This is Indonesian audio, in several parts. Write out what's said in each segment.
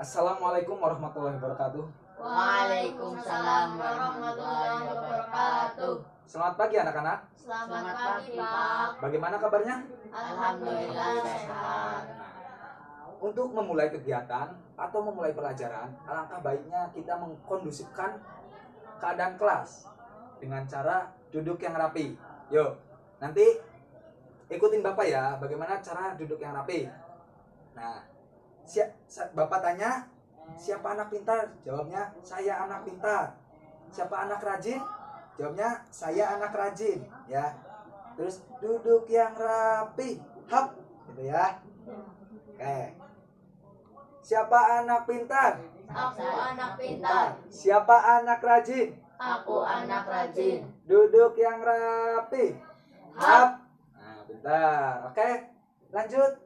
Assalamualaikum warahmatullahi wabarakatuh. Waalaikumsalam warahmatullahi wabarakatuh. Selamat pagi anak-anak. Selamat pagi, Pak. Bagaimana kabarnya? Alhamdulillah sehat. Untuk memulai kegiatan atau memulai pelajaran, alangkah baiknya kita mengkondusifkan keadaan kelas dengan cara duduk yang rapi. Yuk, nanti ikutin Bapak ya, bagaimana cara duduk yang rapi. Nah, Bapak tanya, siapa anak pintar? Jawabnya, saya anak pintar. Siapa anak rajin? Jawabnya, saya anak rajin. Ya. Terus duduk yang rapi, hap, gitu ya. Oke. Siapa anak pintar? Aku anak pintar. Siapa anak rajin? Aku anak rajin. Duduk yang rapi, hap. Nah, pintar. Oke, lanjut.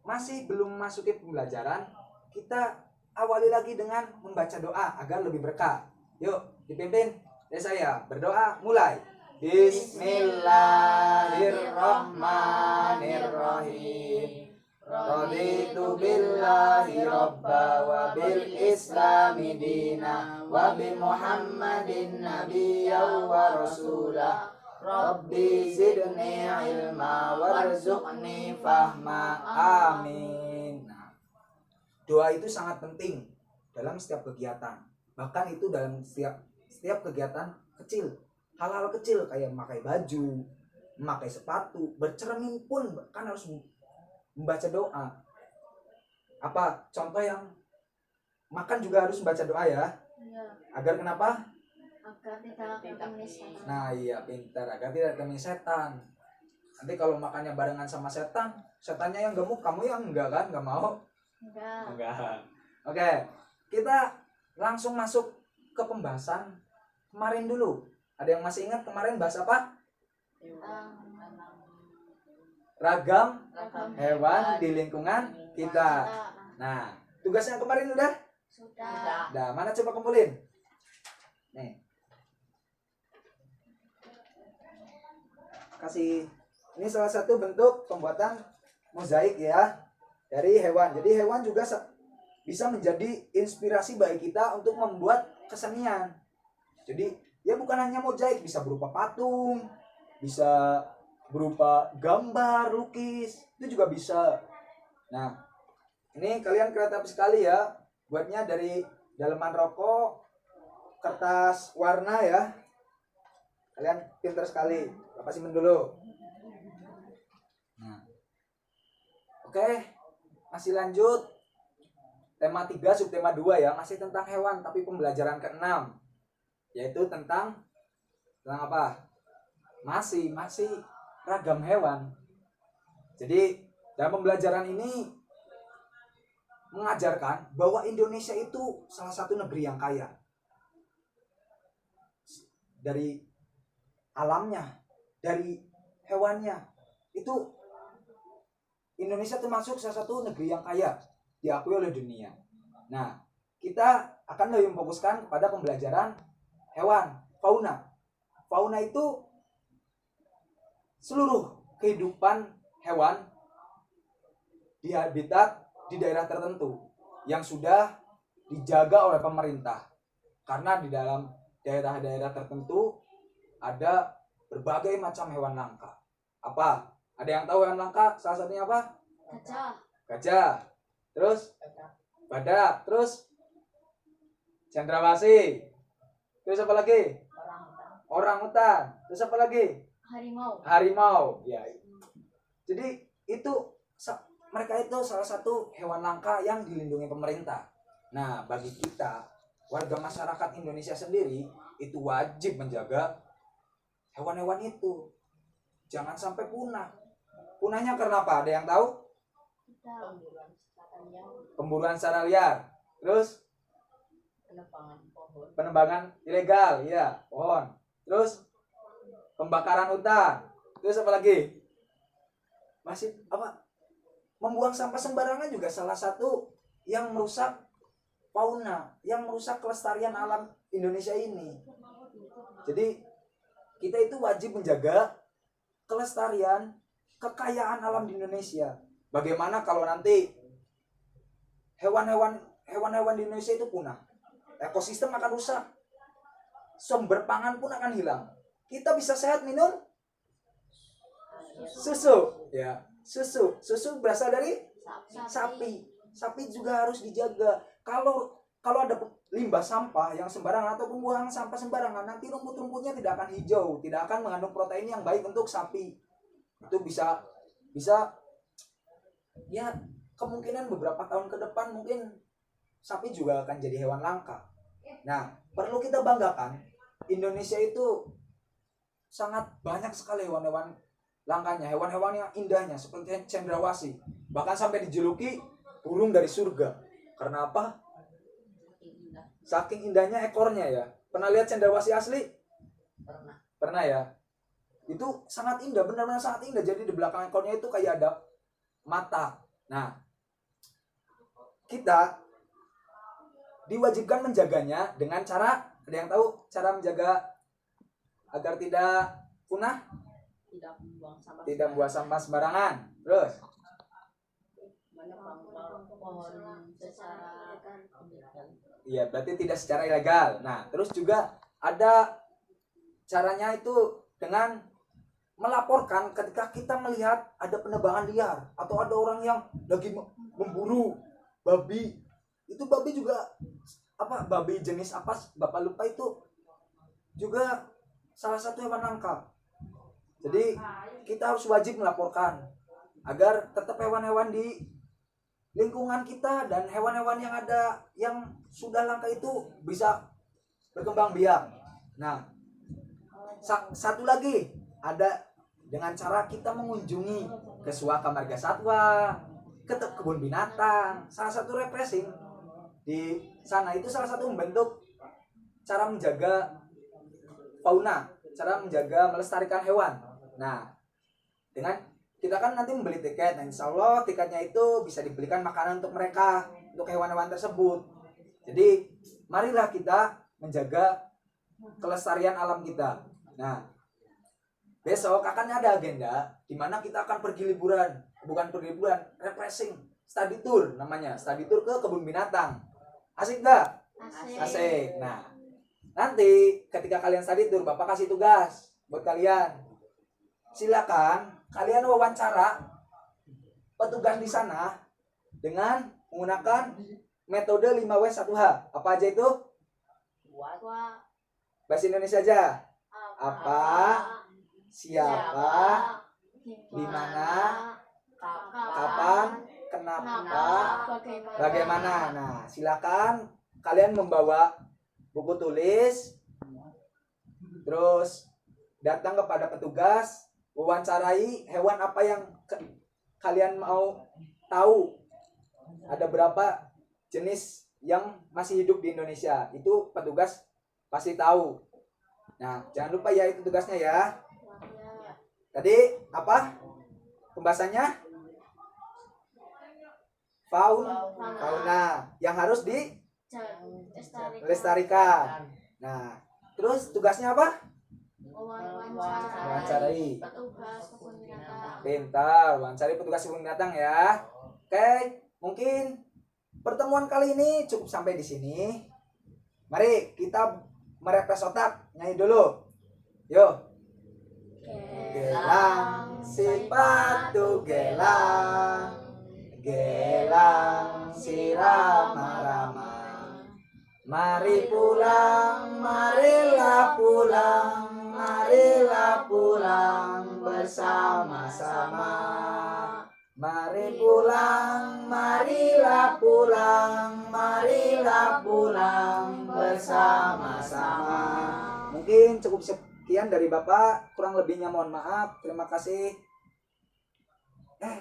Masih belum masuki pembelajaran, kita awali lagi dengan membaca doa agar lebih berkah. Yuk, dipimpin dari saya. Berdoa, mulai. Bismillahirrahmanirrahim. Raditu billahi robba wa bil islami dina wa bi muhammadin nabiyya wa rasulah. Rabbi zidni ilma warzuqni fahma. Amin. Nah, doa itu sangat penting dalam setiap kegiatan. Bahkan itu dalam setiap kegiatan kecil. Hal-hal kecil kayak memakai baju, memakai sepatu, bercermin pun kan harus membaca doa. Apa contoh yang makan juga harus membaca doa ya? Agar kenapa? Agar tidak ketemu setan. Nah iya pintar, agar tidak ketemu setan. Nanti kalau makannya barengan sama setan, setannya yang gemuk, kamu yang enggak kan? Enggak mau? Enggak. Oke, kita langsung masuk ke pembahasan kemarin dulu. Ada yang masih ingat kemarin bahas apa? Ragam hewan di lingkungan kita. Nah, tugasnya kemarin udah? Sudah. Nah, mana coba kumpulin? Nih. Kasih, ini salah satu bentuk pembuatan mozaik ya dari hewan. Jadi hewan juga bisa menjadi inspirasi bagi kita untuk membuat kesenian. Jadi ya bukan hanya mozaik, bisa berupa patung, bisa berupa gambar, lukis, itu juga bisa. Nah, ini kalian kreatif sekali ya, buatnya dari daleman rokok, kertas warna ya. Kalian pintar sekali. Bapak simpen dulu. Nah. Oke, masih lanjut. Tema 3 subtema 2 ya, masih tentang hewan tapi pembelajaran ke-6 yaitu tentang apa? Masih ragam hewan. Jadi dalam pembelajaran ini mengajarkan bahwa Indonesia itu salah satu negeri yang kaya dari alamnya, dari hewannya. Itu Indonesia termasuk salah satu negeri yang kaya, diakui oleh dunia. Nah, kita akan lebih memfokuskan kepada pembelajaran hewan, fauna. Fauna itu seluruh kehidupan hewan di habitat di daerah tertentu yang sudah dijaga oleh pemerintah. Karena di dalam daerah-daerah tertentu ada berbagai macam hewan langka. Apa? Ada yang tahu hewan langka? Salah satunya apa? Gajah. Gajah. Terus? Badak. Terus? Cendrawasih. Terus apa lagi? Orangutan. Terus apa lagi? Harimau. Ya. Jadi itu mereka itu salah satu hewan langka yang dilindungi pemerintah. Nah, bagi kita warga masyarakat Indonesia sendiri itu wajib menjaga hewan-hewan itu. Jangan sampai punah. Punahnya karena apa? Ada yang tahu? Pemburuan secara liar. Terus? Penebangan ilegal, ya, pohon. Terus? Pembakaran hutan. Terus apa lagi? Masih apa? Membuang sampah sembarangan juga salah satu yang merusak fauna, yang merusak kelestarian alam Indonesia ini. Jadi kita itu wajib menjaga kelestarian, kekayaan alam di Indonesia. Bagaimana kalau nanti hewan-hewan di Indonesia itu punah. Ekosistem akan rusak. Sumber pangan pun akan hilang. Kita bisa sehat minum susu, ya. Susu berasal dari sapi. Sapi juga harus dijaga. Kalau ada limbah sampah yang sembarangan ataupun buang sampah sembarangan, nanti rumput-rumputnya tidak akan hijau, tidak akan mengandung protein yang baik untuk sapi. Itu bisa ya, kemungkinan beberapa tahun ke depan mungkin sapi juga akan jadi hewan langka. Nah, perlu kita banggakan, Indonesia itu sangat banyak sekali hewan-hewan langkanya, hewan-hewan yang indahnya seperti cendrawasih. Bahkan sampai dijuluki burung dari surga. Karena apa? Saking indahnya ekornya ya. Pernah lihat cendrawasih asli? Pernah ya? Itu sangat indah, benar-benar sangat indah. Jadi di belakang ekornya itu kayak ada mata. Nah, kita diwajibkan menjaganya dengan cara, ada yang tahu cara menjaga agar tidak punah? Tidak buang sampah sembarangan. Terus? Iya, berarti tidak secara ilegal. Nah, terus juga ada caranya itu dengan melaporkan ketika kita melihat ada penebangan liar atau ada orang yang lagi memburu babi. Itu babi juga babi jenis apa Bapak lupa, itu juga salah satu hewan langka. Jadi kita harus wajib melaporkan agar tetap hewan-hewan di lingkungan kita dan hewan-hewan yang ada yang sudah langka itu bisa berkembang biak. Nah, satu lagi ada dengan cara kita mengunjungi ke Suaka Marga Satwa, ke kebun binatang, salah satu refreshing di sana. Itu salah satu bentuk cara menjaga fauna, cara menjaga melestarikan hewan. Nah, dengan kita kan nanti membeli tiket, nah insya Allah tiketnya itu bisa dibelikan makanan untuk mereka, untuk hewan-hewan tersebut. Jadi marilah kita menjaga kelestarian alam kita. Nah, besok akan ada agenda di mana kita akan pergi liburan, bukan pergi liburan, refreshing, study tour namanya, study tour ke kebun binatang. Asik gak? Asik. Nah, nanti ketika kalian study tour, Bapak kasih tugas buat kalian. Silakan kalian wawancara petugas di sana dengan menggunakan metode 5W1H. Apa aja itu? Bahasa Indonesia aja. Apa, siapa, di mana, kapan, kenapa, bagaimana. Nah, silakan kalian membawa buku tulis, terus datang kepada petugas, wawancarai hewan apa yang kalian mau tahu. Ada berapa jenis yang masih hidup di Indonesia, itu petugas pasti tahu. Nah, jangan lupa ya, itu tugasnya ya. Tadi apa pembahasannya? Fauna yang harus dilestarikan. Nah, terus tugasnya apa? Wawancarai petugas kebun binatang. Pintar, wawancari petugas kebun binatang ya. Oke, mungkin pertemuan kali ini cukup sampai di sini. Mari kita merefresh otak, nyanyi dulu. Yuk. Gelang sepatu gelang, gelang si rama-rama. Mari pulang, marilah pulang, marilah pulang bersama-sama. Mari pulang, marilah pulang, marilah pulang bersama-sama. Mungkin cukup sekian dari Bapak, kurang lebihnya mohon maaf. Terima kasih.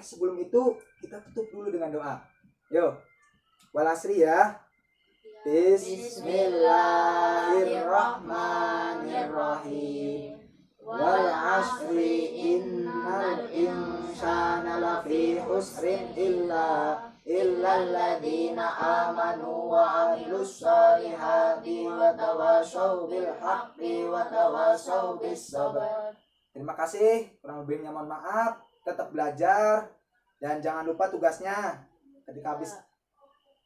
Sebelum itu kita tutup dulu dengan doa. Yuk, walasri ya. Bismillahirrahmanirrahim. Wal asri innal insana lafi khusrin illa alladhina amanu wa amilus solihati wa tawasaw bil haqqi wa tawasaw bis sabr. Terima kasih, kurang lebihnya mohon maaf. Tetap belajar dan jangan lupa tugasnya ketika habis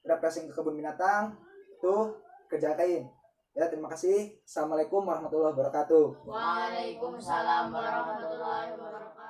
refreshing ke kebun binatang, tuh kerjain. Ya, terima kasih. Assalamualaikum warahmatullahi wabarakatuh. Waalaikumsalam warahmatullahi wabarakatuh.